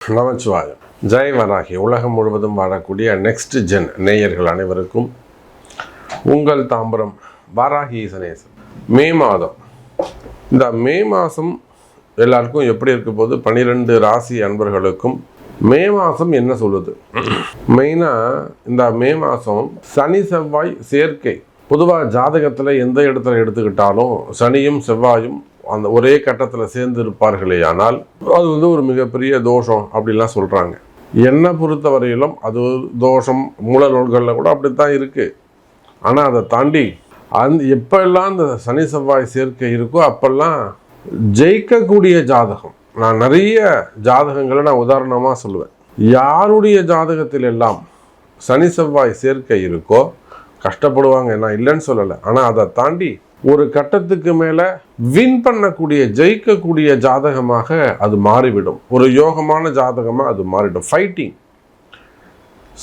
நமச்சிவாயம். ஜெய் வராகி. உலகம் முழுவதும் வாழக்கூடிய நெக்ஸ்ட் ஜென் நேயர்கள் அனைவருக்கும் உங்கள் தாம்பரம் வாராகி ஈசனேசன். மே மாதம், இந்த மே மாதம் எல்லாருக்கும் எப்படி இருக்க போது 12 ராசி அன்பர்களுக்கும் மே மாதம் என்ன சொல்லுது? மெயினாக இந்த மே மாதம் சனி செவ்வாய் சேர்க்கை. பொதுவாக ஜாதகத்தில் எந்த இடத்துல எடுத்துக்கிட்டாலும் சனியும் செவ்வாயும் அந்த ஒரே கட்டத்தில் சேர்ந்து இருப்பார்களே, ஆனால் அது ஒரு மிகப்பெரிய தோஷம் அப்படிலாம் சொல்கிறாங்க. என்னை பொறுத்த வரையிலும் அது தோஷம். மூல நூல்களில் கூட அப்படித்தான் இருக்குது. ஆனால் அதை தாண்டி எப்பெல்லாம் இந்த சனி செவ்வாய் சேர்க்கை இருக்கோ அப்பெல்லாம் ஜெயிக்கக்கூடிய ஜாதகம். நான் நிறைய ஜாதகங்களை நான் உதாரணமாக சொல்லுவேன். யாருடைய ஜாதகத்தில் எல்லாம் சனி செவ்வாய் சேர்க்கை இருக்கோ கஷ்டப்படுவாங்க, நான் இல்லைன்னு சொல்லலை. ஆனால் அதை தாண்டி ஒரு கட்டத்துக்கு மேலே வின் பண்ணக்கூடிய ஜெயிக்கக்கூடிய ஜாதகமாக அது மாறிவிடும். ஒரு யோகமான ஜாதகமாக அது மாறிடும். ஃபைட்டிங்.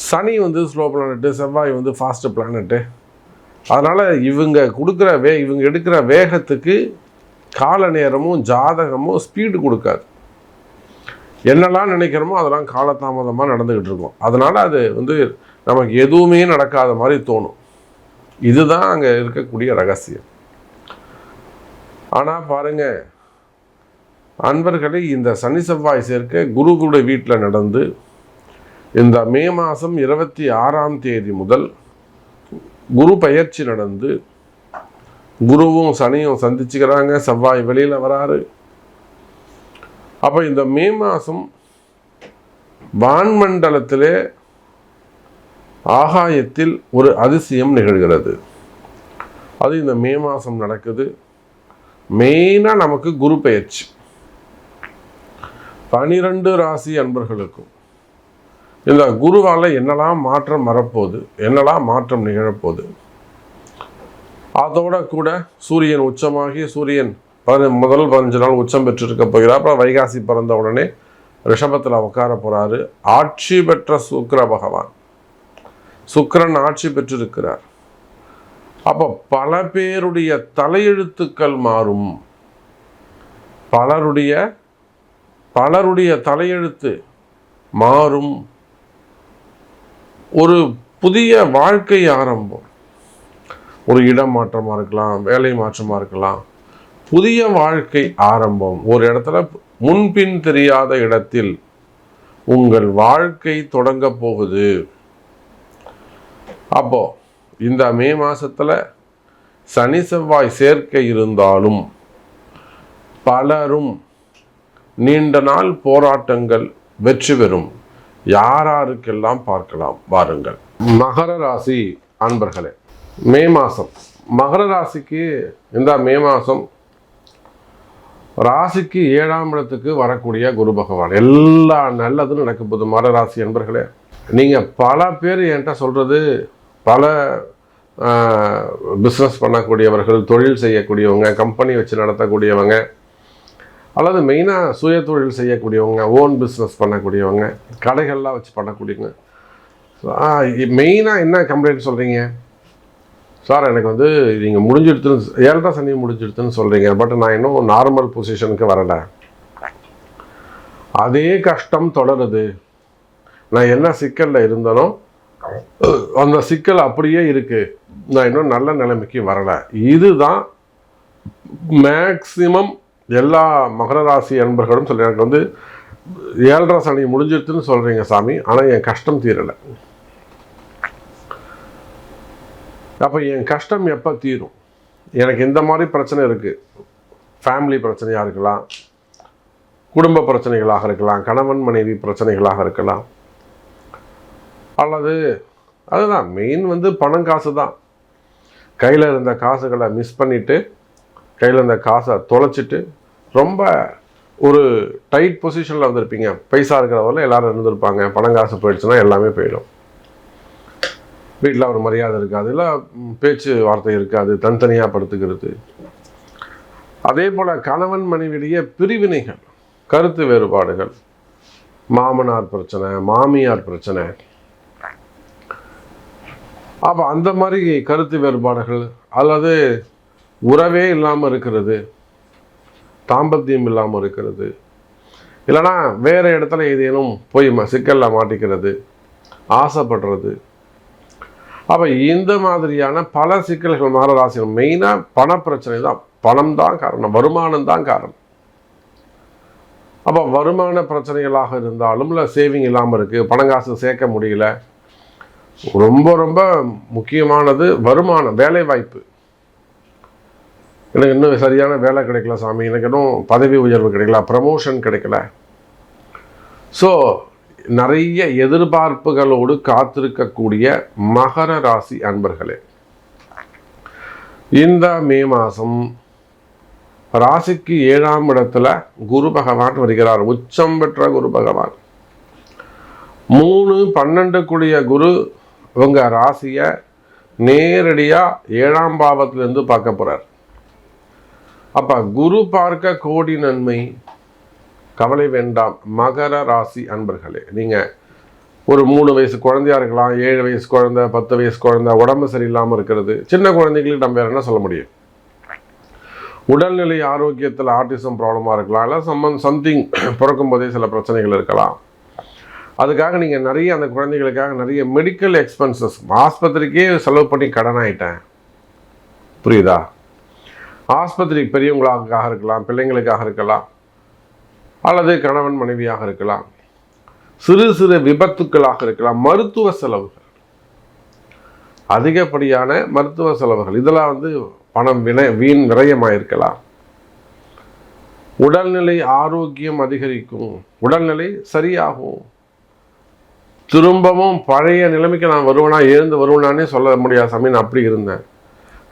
சனி ஸ்லோ பிளானட்டு, செவ்வாய் ஃபாஸ்ட் பிளானட்டு. அதனால் இவங்க இவங்க எடுக்கிற வேகத்துக்கு கால நேரமும் ஜாதகமும் ஸ்பீடு கொடுக்காது. என்னெல்லாம் நினைக்கிறோமோ அதெல்லாம் காலதாமதமாக நடந்துக்கிட்டு இருக்கும். அதனால் அது நமக்கு எதுவுமே நடக்காத மாதிரி தோணும். இதுதான் அங்கே இருக்கக்கூடிய ரகசியம். ஆனால் பாருங்க அன்பர்களே, இந்த சனி செவ்வாய் சேர்க்கை குருவுடைய வீட்டில் நடந்து இந்த மே மாதம் 26ஆம் தேதி முதல் குரு பயிற்சி நடந்து குருவும் சனியும் சந்திச்சுக்கிறாங்க. செவ்வாய் வெளியில் வராரு. அப்போ இந்த மே மாதம் வான்மண்டலத்திலே ஆகாயத்தில் ஒரு அதிசயம் நிகழ்கிறது. அது இந்த மே மாதம் நடக்குது. மெயினாக நமக்கு குரு பெயர்ச்சி. 12 ராசி அன்பர்களுக்கும் இந்த குருவால் என்னெல்லாம் மாற்றம் வரப்போகுது, என்னெல்லாம் மாற்றம் நிகழப்போகுது. அதோட கூட சூரியன் உச்சமாகி முதல் 15 நாள் உச்சம் பெற்றிருக்க போகிறார். அப்புறம் வைகாசி பிறந்த உடனே ரிஷபத்தில் உட்கார போகிறாரு. ஆட்சி பெற்ற சுக்கிர பகவான், சுக்கிரன் ஆட்சி பெற்றிருக்கிறார். அப்போ பல பேருடைய தலையெழுத்துக்கள் மாறும். பலருடைய தலையெழுத்து மாறும். ஒரு புதிய வாழ்க்கை ஆரம்பம். ஒரு இடம் மாற்றமாக இருக்கலாம், வேலை மாற்றமாக இருக்கலாம். புதிய வாழ்க்கை ஆரம்பம். ஒரு இடத்துல முன்பின் தெரியாத இடத்தில் உங்கள் வாழ்க்கை தொடங்க போகுது. அப்போ இந்த மே மாசத்துல சனி செவ்வாய் சேர்க்கை இருந்தாலும் பலரும் நீண்ட நாள் போராட்டங்கள் வெற்றி பெறும். யாருக்கெல்லாம் பார்க்கலாம் வாருங்கள். மகர ராசி அன்பர்களே, மே மாதம் மகர ராசிக்கு இந்த மே மாதம் ராசிக்கு 7ஆம் இடத்துக்கு வரக்கூடிய குரு பகவான். எல்லா நல்லதும் நடக்க போகுது. மகர ராசி அன்பர்களே, நீங்கள் பல பேர் என்கிட்ட சொல்கிறது, பல பிஸ்னஸ் பண்ணக்கூடியவர்கள், தொழில் செய்யக்கூடியவங்க, கம்பெனி வச்சு நடத்தக்கூடியவங்க, அல்லது மெயினாக சுய தொழில் செய்யக்கூடியவங்க, ஓன் பிஸ்னஸ் பண்ணக்கூடியவங்க, கடைகள்லாம் வச்சு பண்ணக்கூடியவங்க, மெயினாக என்ன கம்ப்ளைண்ட் சொல்கிறீங்க? சார் எனக்கு நீங்கள் முடிஞ்சிடுத்துன்னு 7 சனி முடிஞ்சிடுத்துன்னு சொல்கிறீங்க, பட் நான் இன்னும் நார்மல் பொசிஷனுக்கு வரலை, அதே கஷ்டம் தொடருது, நான் என்ன சிக்கலில் இருந்தனோ அந்த சிக்கல் அப்படியே இருக்கு, நான் இன்னும் நல்ல நிலைமைக்கு வரலை. இதுதான் மேக்சிமம் எல்லா மகர ராசி அன்பர்களும் சொல்லி, எனக்கு 7 சனி முடிஞ்சிடுத்துன்னு சொல்கிறீங்க சாமி, ஆனால் என் கஷ்டம் தீரலை. அப்போ என் கஷ்டம் எப்போ தீரும்? எனக்கு இந்த மாதிரி பிரச்சனை இருக்குது. ஃபேமிலி பிரச்சனையாக இருக்கலாம், குடும்ப பிரச்சனைகளாக இருக்கலாம், கணவன் மனைவி பிரச்சனைகளாக இருக்கலாம், அல்லது அதுதான் மெயின் பணம் காசு தான். கையில் இருந்த காசுகளை மிஸ் பண்ணிவிட்டு, கையில் இருந்த காசை தொலைச்சிட்டு ரொம்ப ஒரு டைட் பொசிஷனில் வந்திருப்பீங்க. பைசா இருக்கிறவரில் எல்லோரும் இருந்திருப்பாங்க. பணம் காசு போயிடுச்சுன்னா எல்லாமே போயிடும். வீட்டில் ஒரு மரியாதை இருக்காது, இல்லை பேச்சு வார்த்தை இருக்காது, தனித்தனியாக படுத்துக்கிறது. அதே போல் கணவன் மனைவியிலேயே பிரிவினைகள், கருத்து வேறுபாடுகள், மாமனார் பிரச்சனை, மாமியார் பிரச்சனை. அப்போ அந்த மாதிரி கருத்து வேறுபாடுகள், அல்லது உறவே இல்லாமல் இருக்கிறது, தாம்பத்தியம் இல்லாமல் இருக்கிறது, இல்லைனா வேறு இடத்துல ஏதேனும் போய் சிக்கலில் மாட்டிக்கிறது, ஆசைப்படுறது. அப்போ இந்த மாதிரியான பல சிக்கல்கள் மகர ராசியில் மெயினாக பணப்பிரச்சனை தான். பணம் தான் காரணம், வருமானம் தான் காரணம். அப்போ வருமான பிரச்சனைகளாக இருந்தாலும், இல்லை சேவிங் இல்லாமல் இருக்குது, பணங்காசு சேர்க்க முடியல, ரொம்ப ரொம்ப முக்கியமானது வருமானம், வேலை வாய்ப்பு. எனக்கு இன்னும் சரியான வேலை கிடைக்கல சாமி, எனக்கு இன்னும் பதவி உயர்வு கிடைக்கல, ப்ரமோஷன் கிடைக்கல. ஸோ நிறைய எதிர்பார்ப்புகளோடு காத்திருக்கக்கூடிய மகர ராசி அன்பர்களே, இந்த மே மாதம் ராசிக்கு 7ஆம் இடத்துல குரு பகவான் வருகிறார். உச்சம் பெற்ற குரு பகவான் 3-12 கூடிய குரு இவங்க ராசியை நேரடியாக 7ஆம் பாவத்திலிருந்து பார்க்க போகிறார். அப்போ குரு பார்க்க கோடி நன்மை, கவலை வேண்டாம் மகர ராசி அன்பர்களே. நீங்கள் ஒரு 3 வயசு குழந்தையாக இருக்கலாம், 7 வயசு குழந்தை, 10 வயசு குழந்தை, உடம்பு சரியில்லாமல் இருக்கிறது. சின்ன குழந்தைங்களுக்கு நம்ம வேறு என்ன சொல்ல முடியும்? உடல்நிலை ஆரோக்கியத்தில் ஆட்டிசம் ப்ராப்ளமாக இருக்கலாம், இல்லை சம்திங் பிறக்கும் போதே சில பிரச்சனைகள் இருக்கலாம். அதுக்காக நீங்கள் நிறைய அந்த குழந்தைகளுக்காக நிறைய மெடிக்கல் எக்ஸ்பென்சஸ், ஆஸ்பத்திரிக்கே செலவு பண்ணி கடன் ஆகிட்டேன், புரியுதா? ஆஸ்பத்திரி பெரியவங்களுக்காக இருக்கலாம், பிள்ளைங்களுக்காக இருக்கலாம், அல்லது கணவன் மனைவியாக இருக்கலாம், சிறு சிறு விபத்துக்களாக இருக்கலாம், மருத்துவ செலவுகள், அதிகப்படியான மருத்துவ செலவுகள், இதெல்லாம் பணம் வீண் விரயமாக இருக்கலாம். உடல்நிலை ஆரோக்கியம் அதிகரிக்கும், உடல்நிலை சரியாகும், திரும்பவும் பழைய நிலைமைக்கு நான் வருவேனா, எழுந்து வருவேனானே சொல்ல முடியாது சாமி, நான் அப்படி இருந்தேன்.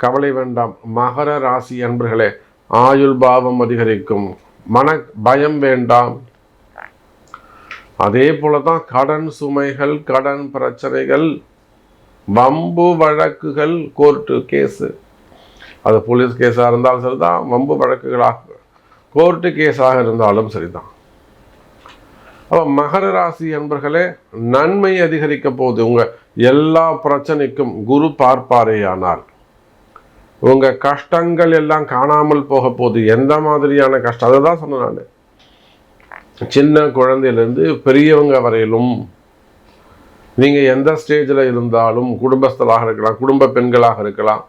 கவலை வேண்டாம் மகர ராசி அன்பர்களே, ஆயுள் பாவம் அதிகரிக்கும், மன பயம் வேண்டாம். அதே போல தான் கடன் சுமைகள், கடன் பிரச்சனைகள், வம்பு வழக்குகள், கோர்ட்டு கேஸு, அது போலீஸ் கேஸாக இருந்தாலும் சரிதான், வம்பு வழக்குகளாக கோர்ட்டு கேஸாக இருந்தாலும் சரிதான். அப்போ மகர ராசி அன்பர்களே, நன்மை அதிகரிக்க போகுது. உங்கள் எல்லா பிரச்சனைக்கும் குரு பார்ப்பாரேயானால் உங்கள் கஷ்டங்கள் எல்லாம் காணாமல் போக போகுது. எந்த மாதிரியான கஷ்டம், அதை தான் சொன்னேன் நான். சின்ன குழந்தையிலேருந்து பெரியவங்க வரையிலும் நீங்கள் எந்த ஸ்டேஜில் இருந்தாலும், குடும்பஸ்தலாக இருக்கலாம், குடும்ப பெண்களாக இருக்கலாம்,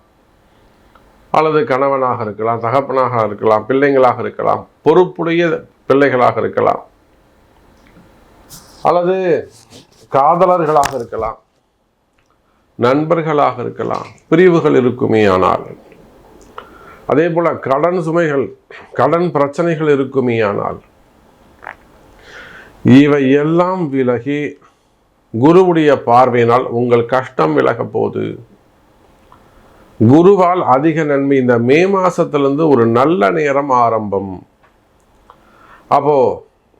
அல்லது கணவனாக இருக்கலாம், தகப்பனாக இருக்கலாம், பிள்ளைங்களாக இருக்கலாம், பொறுப்புடைய பிள்ளைகளாக இருக்கலாம், அல்லது காதலர்களாக இருக்கலாம், நண்பர்களாக இருக்கலாம், பிரிவுகள் இருக்குமே. ஆனால் அதே போல கடன் சுமைகள், கடன் பிரச்சனைகள் இருக்குமே. ஆனால் இவை எல்லாம் விலகி குருவுடைய பார்வையினால் உங்கள் கஷ்டம் விலக போது. குருவால் அதிக நன்மை. இந்த மே மாசத்திலிருந்து ஒரு நல்ல நேரம் ஆரம்பம். அப்போ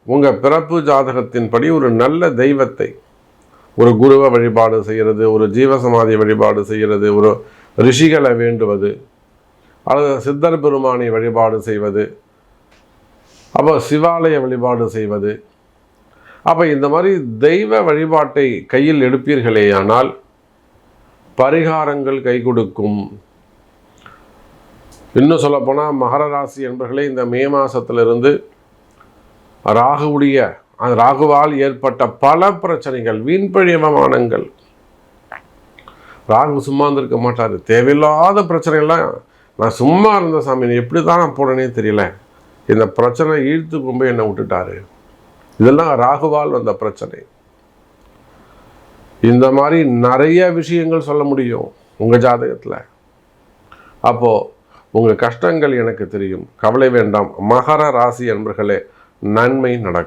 உங்க பிறப்பு ஜாதகத்தின்படி ஒரு நல்ல தெய்வத்தை, ஒரு குருவை வழிபாடு செய்கிறது, ஒரு ஜீவசமாதி வழிபாடு செய்கிறது, ஒரு ரிஷிகளை வேண்டுவது, அல்லது சித்தர் பெருமானை வழிபாடு செய்வது, அப்போ சிவாலய வழிபாடு செய்வது. அப்போ இந்த மாதிரி தெய்வ வழிபாட்டை கையில் எடுப்பீர்களேயானால் பரிகாரங்கள் கை கொடுக்கும். இன்னும் சொல்லப்போனால் மகர ராசி என்பர்களே, இந்த மே மாதத்திலிருந்து ராகுவால் ஏற்பட்ட பல பிரச்சனைகள், வீண்பழியமானங்கள், ராகு சும்மா இருந்திருக்க மாட்டார். தேவையில்லாத பிரச்சனைகள்லாம், நான் சும்மா இருந்த சாமி, எப்படி தான் நான் போனேனே தெரியல, இந்த பிரச்சனை இழுத்து கொண்டு போய் என்னை விட்டுட்டாரு. இதெல்லாம் ராகுவால் வந்த பிரச்சனை. இந்த மாதிரி நிறைய விஷயங்கள் சொல்ல முடியும் உங்கள் ஜாதகத்தில். அப்போது உங்கள் கஷ்டங்கள் எனக்கு தெரியும், கவலை வேண்டாம் மகர ராசி என்பர்களே, நன்மை நடக்கும்.